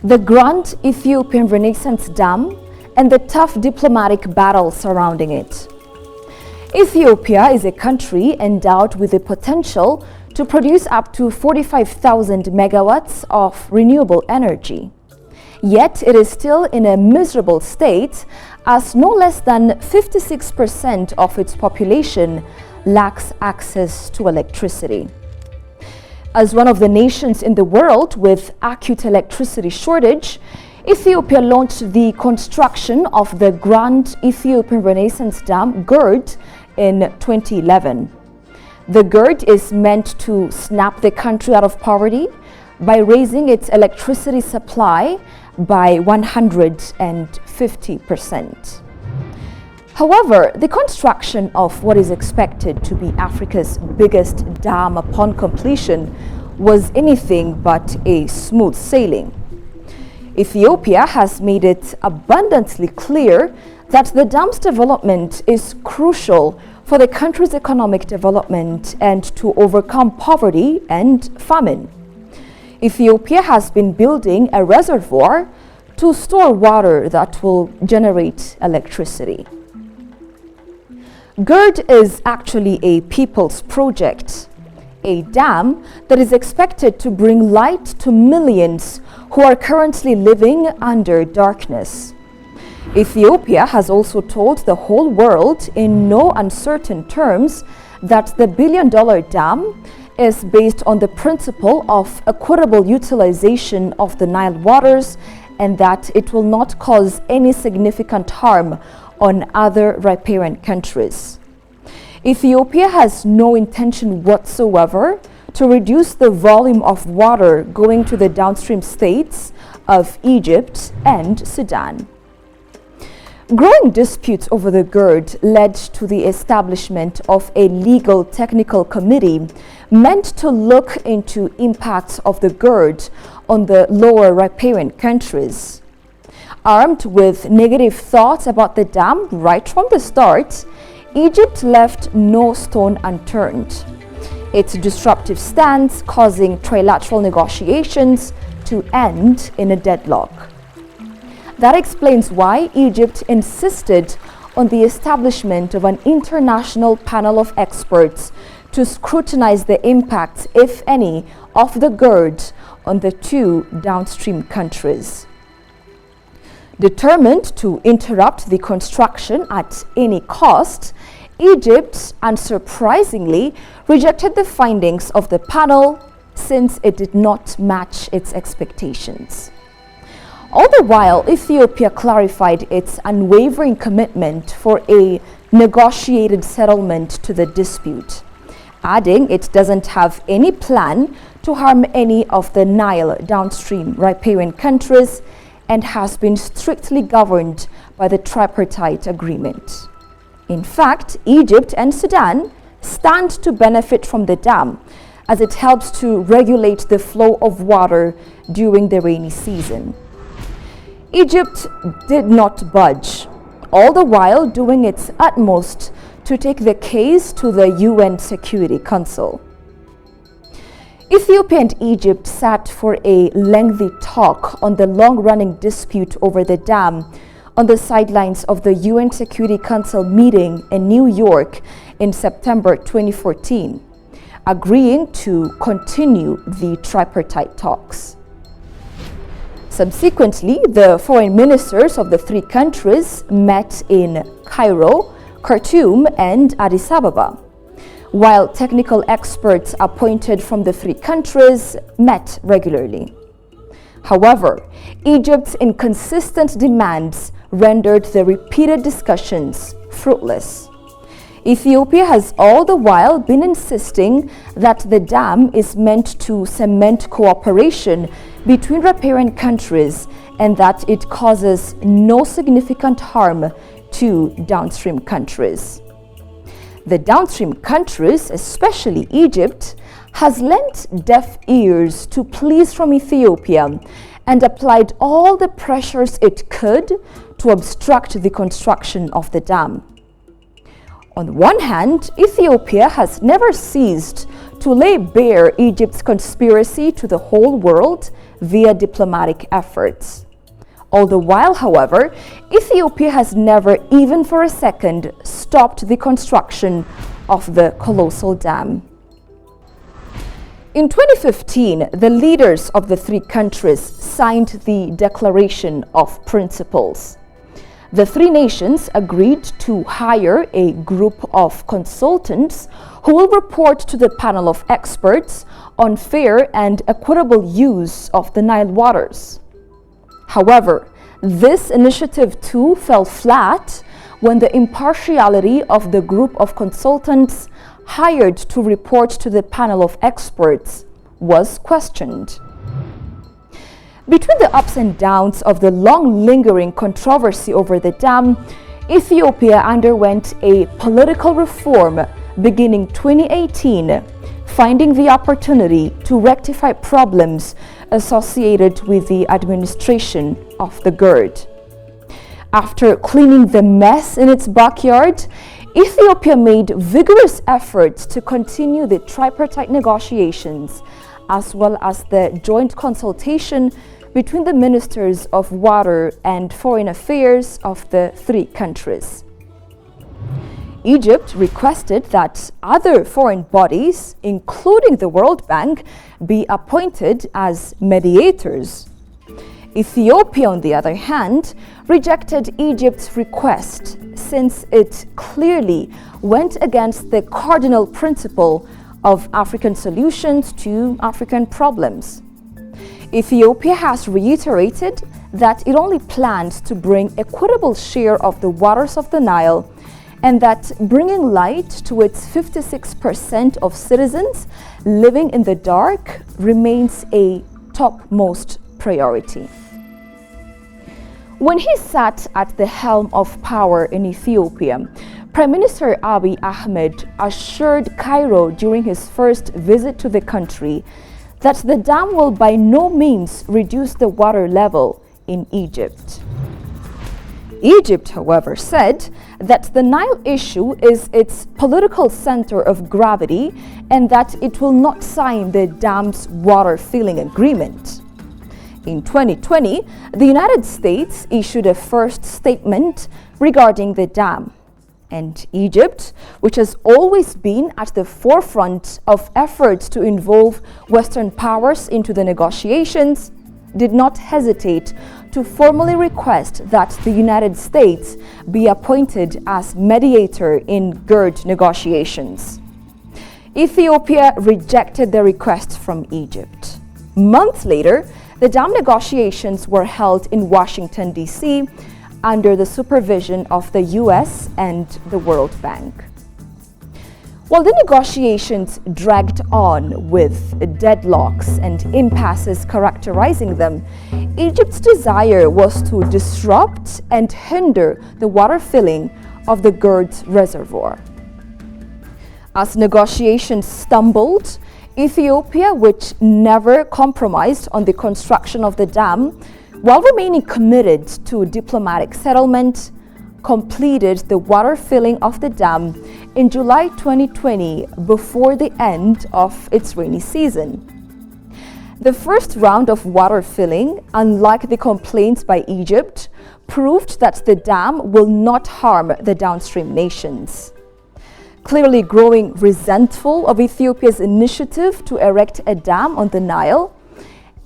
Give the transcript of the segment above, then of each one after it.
the Grand Ethiopian Renaissance Dam, and the tough diplomatic battle surrounding it. Ethiopia is a country endowed with the potential to produce up to 45,000 megawatts of renewable energy. Yet it is still in a miserable state, as no less than 56% of its population lacks access to electricity. As one of the nations in the world with acute electricity shortage, Ethiopia launched the construction of the Grand Ethiopian Renaissance Dam, GERD, in 2011. The GERD is meant to snap the country out of poverty by raising its electricity supply by 150%. However, the construction of what is expected to be Africa's biggest dam upon completion was anything but a smooth sailing. Ethiopia has made it abundantly clear that the dam's development is crucial for the country's economic development and to overcome poverty and famine. Ethiopia has been building a reservoir to store water that will generate electricity. GERD is actually a people's project, a dam that is expected to bring light to millions who are currently living under darkness. Ethiopia has also told the whole world in no uncertain terms that the billion-dollar dam is based on the principle of equitable utilization of the Nile waters and that it will not cause any significant harm on other riparian countries. Ethiopia has no intention whatsoever to reduce the volume of water going to the downstream states of Egypt and Sudan. Growing disputes over the GERD led to the establishment of a legal technical committee meant to look into impacts of the GERD on the lower riparian countries. Armed with negative thoughts about the dam right from the start, Egypt left no stone unturned. Its disruptive stance causing trilateral negotiations to end in a deadlock. That explains why Egypt insisted on the establishment of an international panel of experts to scrutinize the impacts, if any, of the GERD on the two downstream countries. Determined to interrupt the construction at any cost, Egypt, unsurprisingly, rejected the findings of the panel since it did not match its expectations. All the while, Ethiopia clarified its unwavering commitment for a negotiated settlement to the dispute, adding it doesn't have any plan to harm any of the Nile downstream riparian countries and has been strictly governed by the tripartite agreement. In fact, Egypt and Sudan stand to benefit from the dam as it helps to regulate the flow of water during the rainy season. Egypt did not budge, all the while doing its utmost to take the case to the UN Security Council. Ethiopia and Egypt sat for a lengthy talk on the long-running dispute over the dam on the sidelines of the UN Security Council meeting in New York in September 2014, agreeing to continue the tripartite talks. Subsequently, the foreign ministers of the three countries met in Cairo, Khartoum, and Addis Ababa, while technical experts appointed from the three countries met regularly. However, Egypt's inconsistent demands rendered the repeated discussions fruitless. Ethiopia has all the while been insisting that the dam is meant to cement cooperation between riparian countries and that it causes no significant harm to downstream countries. The downstream countries, especially Egypt, has lent deaf ears to pleas from Ethiopia and applied all the pressures it could to obstruct the construction of the dam. On one hand, Ethiopia has never ceased to lay bare Egypt's conspiracy to the whole world via diplomatic efforts. All the while, however, Ethiopia has never, even for a second, stopped the construction of the colossal dam. In 2015, the leaders of the three countries signed the Declaration of Principles. The three nations agreed to hire a group of consultants who will report to the panel of experts on fair and equitable use of the Nile waters. However, this initiative too fell flat when the impartiality of the group of consultants hired to report to the panel of experts was questioned. Between the ups and downs of the long-lingering controversy over the dam, Ethiopia underwent a political reform beginning 2018, finding the opportunity to rectify problems associated with the administration of the GERD. After cleaning the mess in its backyard, Ethiopia made vigorous efforts to continue the tripartite negotiations, as well as the joint consultation between the ministers of water and foreign affairs of the three countries. Egypt requested that other foreign bodies, including the World Bank, be appointed as mediators. Ethiopia, on the other hand, rejected Egypt's request since it clearly went against the cardinal principle of African solutions to African problems. Ethiopia has reiterated that it only plans to bring equitable share of the waters of the Nile, and that bringing light to its 56% of citizens living in the dark remains a topmost priority. When he sat at the helm of power in Ethiopia, Prime Minister Abiy Ahmed assured Cairo during his first visit to the country that the dam will by no means reduce the water level in Egypt. Egypt, however, said that the Nile issue is its political center of gravity and that it will not sign the dam's water filling agreement. In 2020, the United States issued a first statement regarding the dam. And Egypt, which has always been at the forefront of efforts to involve Western powers into the negotiations, did not hesitate to formally request that the United States be appointed as mediator in GERD negotiations. Ethiopia rejected the request from Egypt. Months later, the dam negotiations were held in Washington, D.C., under the supervision of the US and the World Bank. While the negotiations dragged on with deadlocks and impasses characterizing them, Egypt's desire was to disrupt and hinder the water filling of the GERD reservoir. As negotiations stumbled, Ethiopia, which never compromised on the construction of the dam, while remaining committed to diplomatic settlement, completed the water filling of the dam in July 2020 before the end of its rainy season. The first round of water filling, unlike the complaints by Egypt, proved that the dam will not harm the downstream nations. Clearly growing resentful of Ethiopia's initiative to erect a dam on the Nile,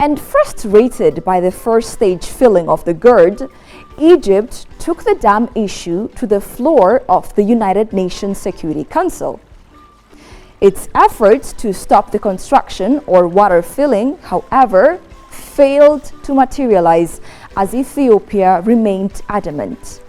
and frustrated by the first stage filling of the GERD, Egypt took the dam issue to the floor of the United Nations Security Council. Its efforts to stop the construction or water filling, however, failed to materialize as Ethiopia remained adamant.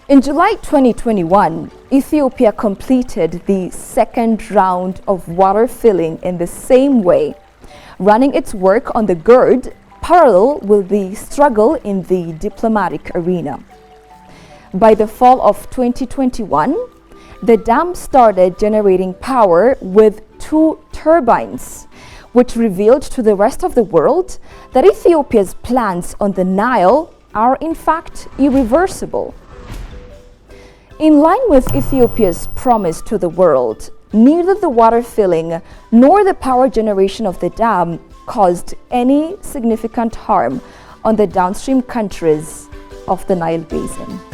In July 2021, Ethiopia completed the second round of water filling in the same way, running its work on the GERD parallel with the struggle in the diplomatic arena. By the fall of 2021, the dam started generating power with 2 turbines, which revealed to the rest of the world that Ethiopia's plans on the Nile are in fact irreversible. In line with Ethiopia's promise to the world, neither the water filling nor the power generation of the dam caused any significant harm on the downstream countries of the Nile Basin.